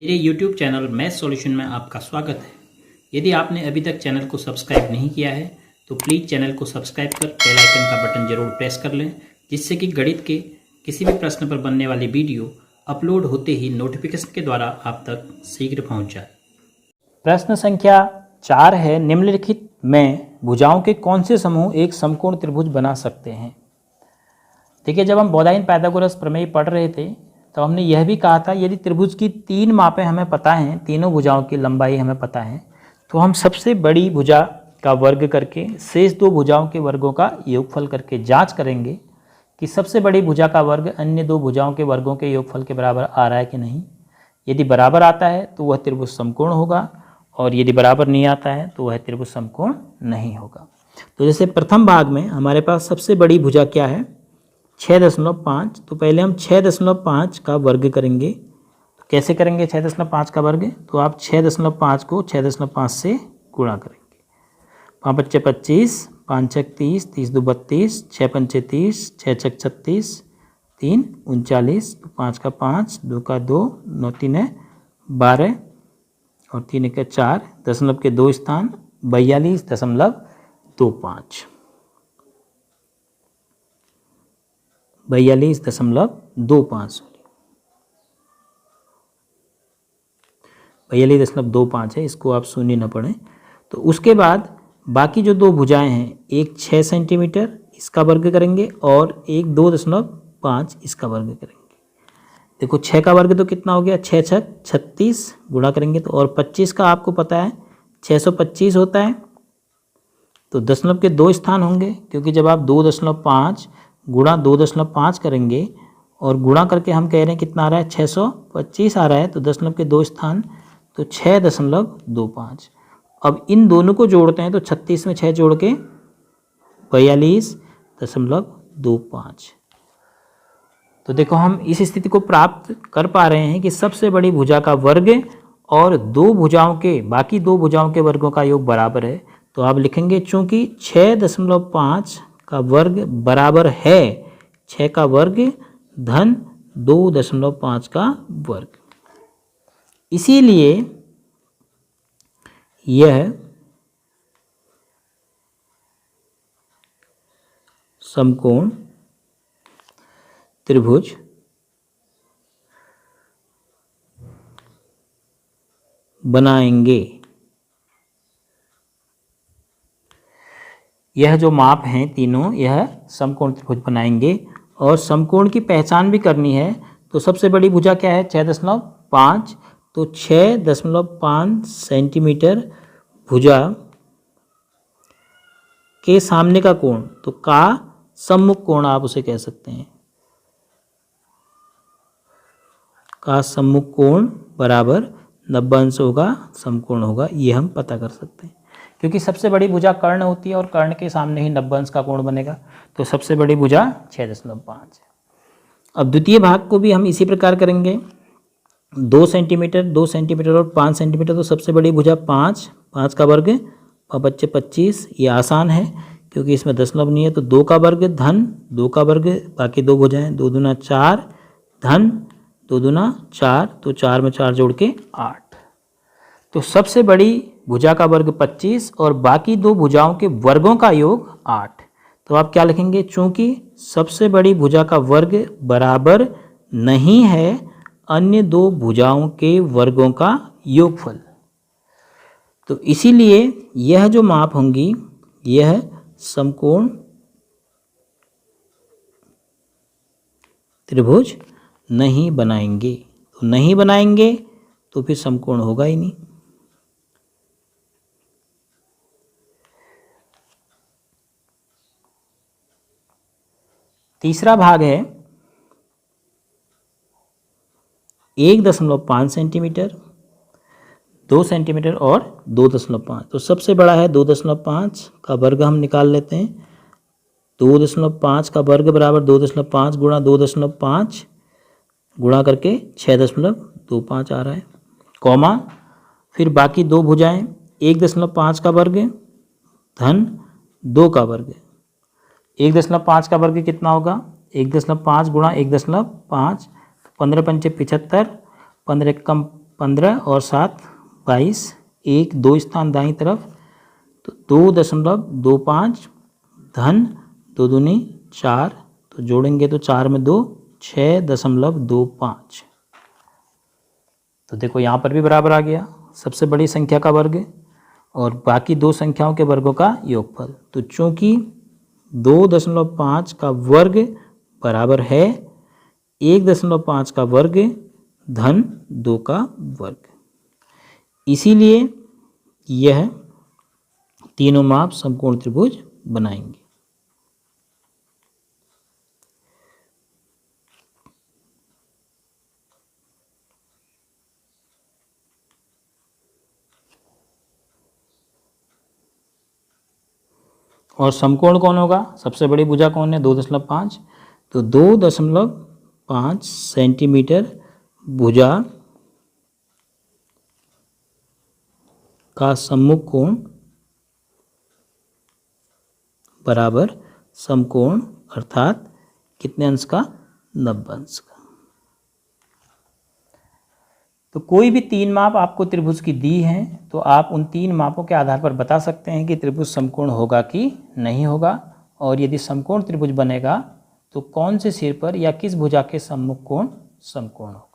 मेरे YouTube channel math solution में आपका स्वागत है। यदि आपने अभी तक चैनल को सब्सक्राइब नहीं किया है तो प्लीज़ चैनल को सब्सक्राइब कर बेल आइकन का बटन जरूर प्रेस कर लें, जिससे कि गणित के किसी भी प्रश्न पर बनने वाली वीडियो अपलोड होते ही नोटिफिकेशन के द्वारा आप तक शीघ्र पहुँच जाए। प्रश्न संख्या 4 है, निम्नलिखित में भुजाओं के कौन से समूह एक समकोण त्रिभुज बना सकते हैं। देखिए, जब हम बोधायन पाइथागोरस प्रमेय पढ़ रहे थे तो हमने यह भी कहा था, यदि त्रिभुज की 3 मापें हमें पता हैं, तीनों भुजाओं की लंबाई हमें पता है, तो हम सबसे बड़ी भुजा का वर्ग करके शेष 2 भुजाओं के वर्गों का योगफल करके जांच करेंगे कि सबसे बड़ी भुजा का वर्ग अन्य 2 भुजाओं के वर्गों के योगफल के बराबर आ रहा है कि नहीं। यदि बराबर आता है तो वह त्रिभुज समकोण होगा, और यदि बराबर नहीं आता है तो वह त्रिभुज समकोण नहीं होगा। तो जैसे प्रथम भाग में हमारे पास सबसे बड़ी भुजा क्या है, 6.5। तो पहले हम 6.5 का वर्ग करेंगे। तो कैसे करेंगे 6.5 का वर्ग? तो आप 6.5 को 6.5 से गुणा करेंगे। 5 × 5 = 25, 5 × 6 = 30, 30 × 2 = 32, 6 × 5 = 30, 6 × 6 = 36, 3 × 39, 5 का 5, 2 का 2, 9 × 3 = 12 और 3 × 1 = 4, दशमलव के 2 स्थान 42.25। 42.25 42.25 है, इसको आप शून्य न पढ़ें। तो उसके बाद बाकी जो 2 भुजाएं हैं, एक 6 सेंटीमीटर इसका वर्ग करेंगे और एक 2.5 इसका वर्ग करेंगे। देखो 6 का वर्ग तो कितना हो गया, 6 × 6 = 36 गुणा करेंगे तो, और 25 का आपको पता है 625 होता है। तो दशमलव के 2 स्थान होंगे, क्योंकि जब आप 2.5 गुणा 2.5 करेंगे और गुणा करके हम कह रहे हैं कितना आ रहा है, 625 आ रहा है, तो दशमलव के 2 स्थान, तो 6.25। अब इन दोनों को जोड़ते हैं तो 36 में 6 जोड़ के 42.25। तो देखो हम इस स्थिति को प्राप्त कर पा रहे हैं कि सबसे बड़ी भुजा का वर्ग और 2 भुजाओं के बाकी 2 भुजाओं के वर्गों का योग बराबर है। तो आप लिखेंगे चूंकि 6.5 का वर्ग बराबर है 6 का वर्ग धन 2.5 का वर्ग, इसीलिए यह समकोण त्रिभुज बनाएंगे। यह जो माप हैं तीनों, यह समकोण त्रिभुज बनाएंगे। और समकोण की पहचान भी करनी है, तो सबसे बड़ी भुजा क्या है, 6.5। तो 6.5 सेंटीमीटर भुजा के सामने का कोण, तो का सम्मुख कोण आप उसे कह सकते हैं। का सम्मुख कोण बराबर 90 अंश होगा, समकोण होगा, ये हम पता कर सकते हैं, क्योंकि सबसे बड़ी भुजा कर्ण होती है और कर्ण के सामने ही 90 अंश का कोण बनेगा। तो सबसे बड़ी भुजा 6.5 है। अब द्वितीय भाग को भी हम इसी प्रकार करेंगे, 2 सेंटीमीटर, 2 सेंटीमीटर और 5 सेंटीमीटर। तो सबसे बड़ी भुजा 5, 5 का वर्ग 5 × 25, ये आसान है क्योंकि इसमें दशमलव नहीं है। तो 2 का वर्ग धन 2 का वर्ग, बाकी 2 भुजाएं 2 दूना 4 धन 2 दूना 4, तो 4 में 4 जोड़ के 8। तो सबसे बड़ी भुजा का वर्ग 25 और बाकी 2 भुजाओं के वर्गों का योग 8। तो आप क्या लिखेंगे, चूंकि सबसे बड़ी भुजा का वर्ग बराबर नहीं है अन्य 2 भुजाओं के वर्गों का योगफल, तो इसीलिए यह जो माप होंगी यह समकोण त्रिभुज नहीं बनाएंगे। तो नहीं बनाएंगे तो फिर समकोण होगा ही नहीं। तीसरा भाग है 1.5 सेंटीमीटर, 2 सेंटीमीटर और 2.5। तो सबसे बड़ा है 2.5 का वर्ग हम निकाल लेते हैं। 2.5 का वर्ग बराबर 2.5 गुणा 2.5 गुणा करके 6.25 आ रहा है, कॉमा फिर बाकी 2 भुजाएं 1.5 का वर्ग धन 2 का वर्ग। 1.5 का वर्ग कितना होगा, 1.5 गुणा 1.5, 15 × 5 = 75, 15 × 1 = 15 और 7 22, 1 2 स्थान दाईं तरफ, तो 2.25 धन 2 दूनी 4, तो जोड़ेंगे तो 4 में 2 6.25। तो देखो यहाँ पर भी बराबर आ गया सबसे बड़ी संख्या का वर्ग और बाकी दो संख्याओं के वर्गों का योगफल। तो चूंकि 2.5 का वर्ग बराबर है 1.5 का वर्ग धन 2 का वर्ग, इसीलिए यह तीनों माप समकोण त्रिभुज बनाएंगे। और समकोण कौन होगा? सबसे बड़ी भुजा कौन है? 2.5, तो 2.5 सेंटीमीटर भुजा का सम्मुख कोण बराबर समकोण अर्थात कितने अंश का? 90 अंश का। तो कोई भी तीन माप आपको त्रिभुज की दी हैं तो आप उन तीन मापों के आधार पर बता सकते हैं कि त्रिभुज समकोण होगा कि नहीं होगा, और यदि समकोण त्रिभुज बनेगा तो कौन से सिर पर या किस भुजा के सम्मुख कोण समकोण होगा।